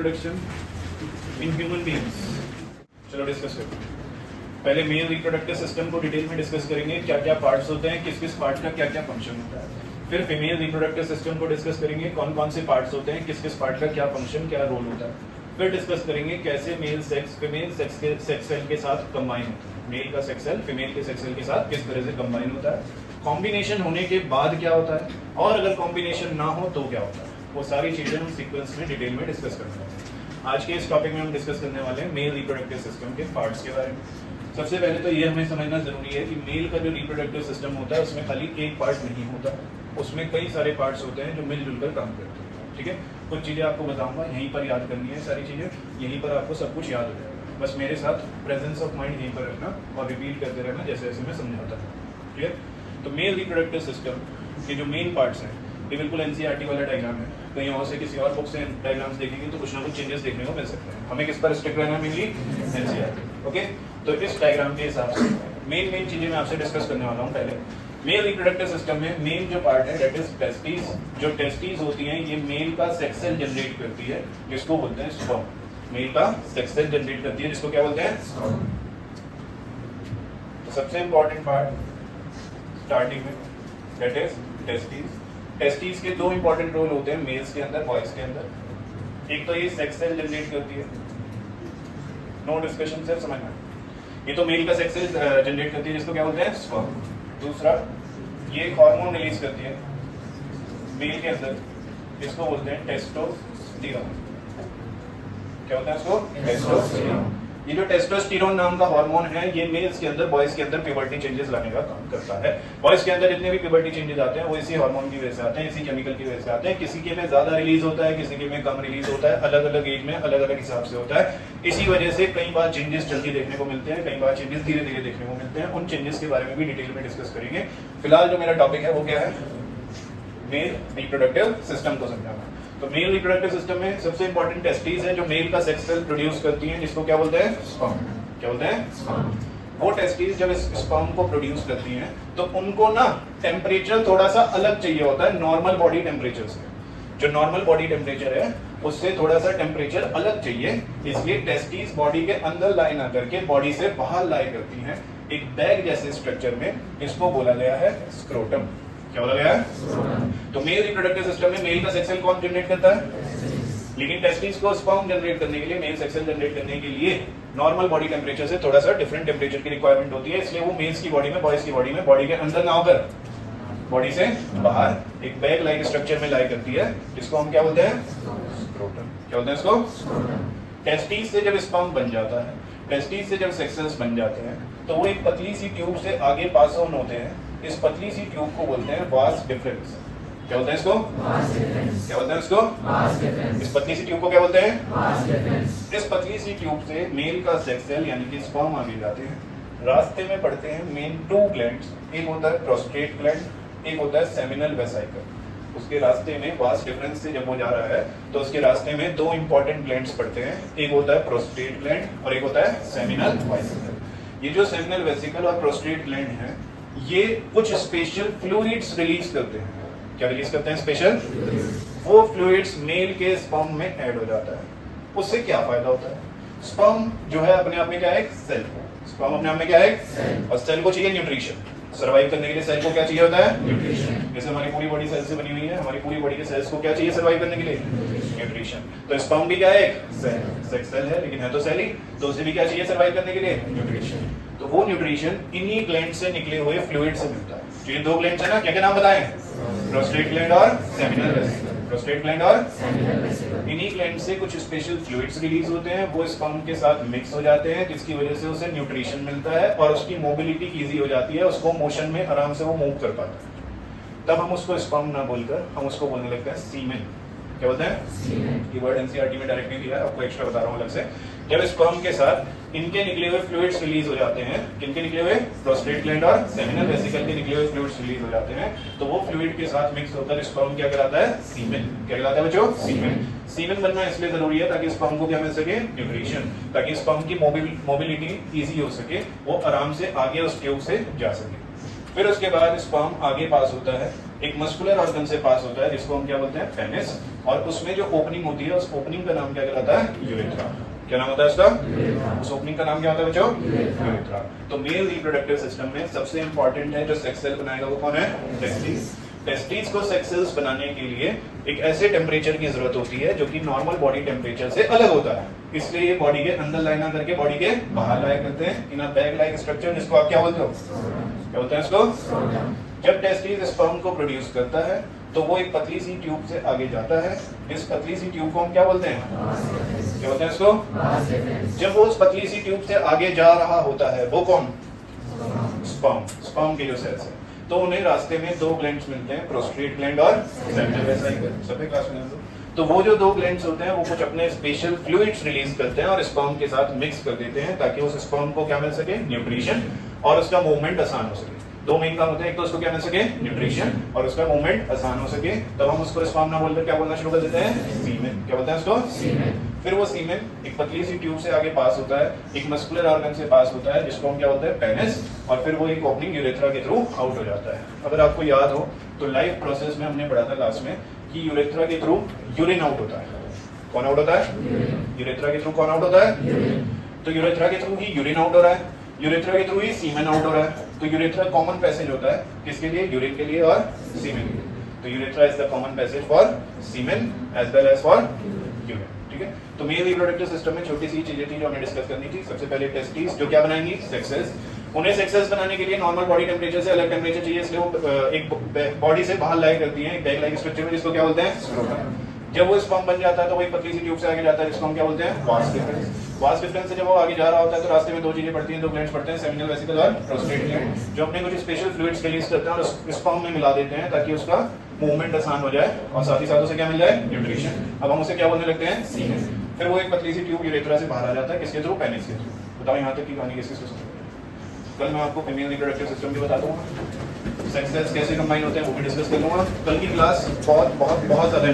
Reproduction in human beings. चलो discuss करते हैं। पहले मेल रिप्रोडक्टिव सिस्टम को डिटेल में डिस्कस करेंगे, क्या क्या पार्ट्स होते हैं, किस किस पार्ट का क्या क्या फंक्शन होता है। फिर फीमेल रिप्रोडक्टिव सिस्टम को डिस्कस करेंगे, कौन कौन से पार्ट्स होते हैं, किस किस पार्ट का क्या फंक्शन क्या रोल होता है। फिर डिस्कस करेंगे कैसे male sex female sex cell के साथ कंबाइन होता है, मेल का सेक्स सेल फीमेल के सेक्स सेल के साथ किस तरह से कंबाइन होता है, कॉम्बिनेशन होने के बाद क्या होता है, और अगर कॉम्बिनेशन ना हो तो क्या होता है। वो सारी चीजें हम सीक्वेंस में डिटेल में डिस्कस करते हैं। आज के इस टॉपिक में हम डिस्कस करने वाले हैं मेल रिप्रोडक्टिव सिस्टम के पार्ट्स के बारे में। सबसे पहले तो ये हमें समझना जरूरी है कि मेल का जो रिप्रोडक्टिव सिस्टम होता है उसमें खाली एक पार्ट नहीं होता, उसमें कई सारे पार्ट्स होते हैं जो मिलजुल कर काम करते हैं। ठीक है, कुछ चीजें आपको बताऊंगा, यहीं पर याद करनी है सारी चीजें, यहीं पर आपको सब कुछ याद हो जाएगा। बस मेरे साथ प्रेजेंस ऑफ माइंड यहीं पर रखना और रिपीट करते रहना जैसे जैसे मैं समझाता हूँ। ठीक है, तो मेल रिप्रोडक्टिव सिस्टम के जो मेन पार्ट्स हैं ये बिल्कुल एनसीईआरटी वाला डायग्राम है। कहीं और से किसी और बुक से डायग्राम्स देखेंगे तो कुछ ना कुछ चेंजेस देखने को मिल सकते हैं। हमें किस पर स्टिक रहना है, मेनली एनसीईआरटी। ओके, तो इस डायग्राम के हिसाब से मेन चीजें मैं आपसे डिस्कस करने वाला हूँ। पहले मेल रिप्रोडक्टिव सिस्टम में मेन जो पार्ट है दैट इज टेस्टिस। जो टेस्टिस होती हैं ये मेल का सेक्स सेल जनरेट करती है, जिसको बोलते हैं स्पर्म। मेल का सेक्स सेल जनरेट करती है जिसको क्या बोलते हैं, स्पर्म। तो सबसे इंपॉर्टेंट पार्ट स्टार्टिंग में दैट इज टेस्टिस। टेस्टिस के दो इंपॉर्टेंट रोल होते हैं मेल्स के अंदर, बॉयज के अंदर। एक तो ये सेक्स सेल जनरेट करती है, नो डिस्कशन, सिर्फ समझना। ये तो मेल का सेक्स सेल जनरेट करती है जिसको क्या बोलते हैं, स्पर्म। दूसरा ये एक हार्मोन रिलीज करती है मेल के अंदर जिसको बोलते हैं टेस्टोस्टेरोन। क्या होता है इसको, टेस्टोस्टेरोन। ये जो टेस्टोस्टेरोन नाम का हार्मोन है ये मेल्स के अंदर बॉयज के अंदर प्यूबर्टी चेंजेस लाने का काम करता है। बॉयज के अंदर जितने भी प्यूबर्टी चेंजेस आते हैं वो इसी हार्मोन की वजह से आते हैं, इसी केमिकल की वजह से आते हैं। किसी के में ज्यादा रिलीज होता है, किसी के में कम रिलीज होता है, अलग अलग एज में अलग अलग हिसाब से होता है। इसी वजह से कई बार चेंजेस जल्दी देखने को मिलते हैं, कई बार चेंजेस धीरे धीरे देखने को मिलते हैं। उन चेंजेस के बारे में भी डिटेल में डिस्कस करेंगे। फिलहाल जो मेरा टॉपिक है वो क्या है, मेल रिप्रोडक्टिव सिस्टम को समझाना। तो मेल रिप्रोडक्टिव सिस्टम में सबसे इंपॉर्टेंट टेस्टिस है जो मेल का सेक्स सेल प्रोड्यूस करती हैं जिसको क्या बोलते हैं, स्पर्म। क्या बोलते हैं, स्पर्म। वो टेस्टिस जब इस स्पर्म को प्रोड्यूस करती हैं तो उनको ना टेम्परेचर थोड़ा सा अलग चाहिए होता है नॉर्मल बॉडी टेम्परेचर से। जो नॉर्मल बॉडी टेम्परेचर है उससे थोड़ा सा टेम्परेचर अलग चाहिए, इसलिए टेस्टिस बॉडी के अंदर लाई ना करके बॉडी से बाहर लाई करती हैं एक बैग जैसे स्ट्रक्चर में। इसको बोला गया है स्क्रोटम। क्या बोला गया है, तो मेल रिप्रोडक्टिव सिस्टम में मेल का सेक्स सेल कौन जनरेट करता है, लेकिन टेस्टिस को स्पर्म जनरेट करने के लिए, मेल सेक्स सेल जनरेट करने के लिए नॉर्मल बॉडी टेम्परेचर से थोड़ा सा डिफरेंट टेम्परेचर की रिक्वायरमेंट होती है। इसलिए वो मेल्स की बॉडी में, बॉयज की बॉडी में, बॉडी के अंदर ना होकर बॉडी से बाहर एक बैग लाइक स्ट्रक्चर में लाई करती है जिसको हम क्या बोलते हैं, स्क्रोटम। क्या बोलते हैं इसको, टेस्टिस से जब स्पर्म बन जाता है, टेस्टिस से जब सेक्स सेल्स बन जाते हैं तो वो एक पतली सी ट्यूब से आगे पास ऑन होते हैं। इस पतली सी ट्यूब को बोलते हैं वास डिफरेंस। क्या बोलते हैं इसको, क्या बोलते हैं इसको, इस पतली सी ट्यूब को क्या बोलते हैं, इस पतली सी ट्यूब से मेल का सेक्स सेल यानी कि स्पर्म आगे जाते हैं। रास्ते में पड़ते हैं मेन टू ग्लैंड्स, एक होता है प्रोस्टेट ग्लैंड, एक होता है सेमिनल वेसिकल। उसके रास्ते में वास डिफरेंस से जब वो जा रहा है तो उसके रास्ते में दो इंपॉर्टेंट ग्लैंड्स पड़ते हैं, एक होता है प्रोस्टेट ग्लैंड और एक होता है सेमिनल वेसिकल। ये जो सेमिनल वेसिकल और प्रोस्टेट ग्लैंड है ये कुछ स्पेशल फ्लूइड्स रिलीज करते हैं। क्या रिलीज करते हैं, स्पेशल, वो फ्लूइड्स मेल के स्पर्म में ऐड हो जाता है। उससे क्या फायदा होता है, स्पर्म जो है अपने आप में क्या है, सेल। स्पर्म अपने आप में क्या है, और सेल को चाहिए न्यूट्रिशन। सर्वाइव करने के लिए सेल को क्या चाहिए होता है, न्यूट्रिशन। जैसे हमारी पूरी बॉडी सेल से बनी हुई है, हमारी पूरी बॉडी के सेल्स को क्या चाहिए सर्वाइव करने के लिए, न्यूट्रिशन। तो स्पर्म भी क्या है, एक सेक्स सेल है लेकिन है तो सेल ही, तो उसे भी क्या चाहिए सर्वाइव करने के लिए, न्यूट्रिशन। तो वो न्यूट्रिशन इन्हीं ग्लैंड से निकले हुए फ्लूइड से मिलता है। जो ये दो ग्लैंड है ना, क्या क्या नाम बताएं, प्रोस्टेट ग्लैंड और सेमिनल वेसिकल। प्रोस्टेट ग्लैंड और सेमिनल वेसिकल, इन्हीं ग्लैंड से कुछ स्पेशल फ्लूइड्स रिलीज होते हैं, वो स्पर्म के साथ मिक्स हो जाते हैं जिसकी वजह से उसे न्यूट्रिशन मिलता है और उसकी मोबिलिटी इजी हो जाती है, उसको मोशन में आराम से वो मूव कर पाता है। तब हम उसको स्पर्म ना बोलकर हम उसको बोलने लगते हैं सीमेन। क्या बोलते हैं, ये वर्ड एनसीईआरटी में डायरेक्ट नहीं दिया है, आपको एक्स्ट्रा बता रहा हूँ अलग से। जब स्पर्म के साथ इनके निकले हुए फ्लूइड्स रिलीज हो जाते हैं, किनके निकले हुए, प्रोस्टेट ग्लैंड और सेमिनल वेसिकल के निकले हुए फ्लूइड्स रिलीज हो जाते हैं, तो वो फ्लूइड के साथ मिक्स होकर स्पर्म क्या कहलाता है, सीमेन। क्या कहलाता है बच्चों, सीमेन। सीमेन बनना इसलिए जरूरी है ताकि स्पर्म को क्या मिल सके, न्यूट्रिशन, ताकि स्पर्म की मोबिलिटी इजी हो सके, वो आराम से आगे उस ट्यूब से जा सके। फिर उसके बाद स्पर्म आगे पास होता है एक मस्कुलर ऑर्गन से पास होता है जिसको हम क्या बोलते हैं, पेनिस, और उसमें जो ओपनिंग होती है उस ओपनिंग का नाम क्या कहलाता है, यूरेथ्रा। क्या नाम होता है उसका, उस ओपनिंग का नाम क्या होता है बच्चों, यूरेथ्रा। तो मेल रिप्रोडक्टिव सिस्टम में सबसे इंपॉर्टेंट है जो सेक्स सेल बनाएगा वो कौन है, टेस्टिस। टेस्टिस को सेक्स सेल्स बनाने के लिए एक ऐसे टेम्परेचर की जरूरत होती है जो कि नॉर्मल बॉडी टेम्परेचर से अलग होता है, इसलिए ये बॉडी के अंदर लाया करके बॉडी के बाहर लाया करते हैं इन अ बैग लाइक स्ट्रक्चर, जिसको आप क्या बोलते हो, क्या बोलते हैं इसको। जब टेस्टिस स्पर्म को प्रोड्यूस करता है तो वो एक पतली सी ट्यूब से आगे जाता है, इस पतली सी ट्यूब को हम क्या बोलते हैं, क्या बोलते हैं इसको। जब वो उस पतली सी ट्यूब से आगे जा रहा होता है वो कौन, स्पर्म, स्पर्म के जो सेल्स है, तो उन्हें रास्ते में दो ग्लैंड्स मिलते हैं, प्रोस्टेट ग्लैंड और सेमिनल वेसिकल, सभी क्लास में। तो वो जो दो ग्लैंड्स होते हैं वो कुछ अपने स्पेशल फ्लूइड्स रिलीज करते हैं और स्पर्म के साथ मिक्स कर देते हैं ताकि उस स्पर्म को क्या मिल सके, न्यूट्रिशन, और उसका मूवमेंट आसान हो सके। दो मेन काम होते हैं, एक तो उसको क्या मिल सके, न्यूट्रिशन, और उसका मूवमेंट आसान हो सके। तब हम उसको स्पर्म ना बोलकर क्या बोलना शुरू कर देते हैं, सीमेन। क्या बोलते हैं उसको, सीमेन। फिर वो सीमेन एक पतली सी ट्यूब से आगे पास होता है, एक मस्कुलर ऑर्गन से पास होता है जिसको हम क्या बोलते हैं, पेनिस, और फिर वो एक ओपनिंग यूरेथ्रा के थ्रू आउट हो जाता है। अगर आपको याद हो तो लाइफ प्रोसेस में हमने पढ़ा था क्लास में कि यूरेथ्रा के थ्रू यूरिन आउट होता है। कौन आउट होता है, यूरेथ्रा के थ्रू कौन आउट होता है, तो यूरेथ्रा के थ्रू ही यूरिन आउट हो रहा है, यूरेथ्रा के थ्रू ही सीमेन आउट हो रहा है। तो यूरेथ्रा कॉमन पैसेज होता है किसके लिए, यूरिन के लिए और सीमेन के लिए। तो urethra is the common passage for semen as well as for urine. ठीक है, तो मेल रिप्रोडक्टिव सिस्टम में छोटी सी चीजें थी जो हमें डिस्कस करनी थी। सबसे पहले टेस्टिस जो क्या बनाएंगी, सेक्स सेल्स। उन्हें सेक्स सेल्स बनाने के लिए नॉर्मल बॉडी टेम्परेचर से अलग टेम्परेचर चाहिए, इसलिए वो एक बॉडी से बाहर लाई करती है एक बैग लाइक स्ट्रक्चर में जिसको क्या बोलते हैं, स्क्रोटम। जब वो स्पर्म बन जाता है तो वही पतली सी ट्यूब से आगे जाता है जिसको हम क्या बोलते हैं, वास डिफरेंस। वास डिफरेंस से जब वो आगे जा रहा होता है तो रास्ते में दो चीजें पड़ती हैं, दो ग्लैंड्स पड़ते हैं, सेमिनल वेसिकल और प्रोस्टेट ग्लैंड, जो अपने कुछ स्पेशल फ्लूइड्स रिलीज करते हैं और स्पर्म में मिला देते हैं ताकि उसका मूवमेंट आसान हो जाए और साथ ही साथ उसे क्या मिल जाए, न्यूट्रिशन। अब हम उसे क्या बोलने लगते हैं, सीमेन। फिर वो एक पतली सी ट्यूब यूरेथ्रा से बाहर आ जाता है, किसके थ्रू, पेनिस के थ्रू। बताओ यहाँ तक की कहानी किसकी समझ में? कल मैं आपको फीमेल रिप्रोडक्टिव सिस्टम भी बता दूंगा, सेक्स सेल्स कैसे कंबाइन होते हैं वो भी डिस्कस कर लूंगा। कल की क्लास बहुत बहुत बहुत ज्यादा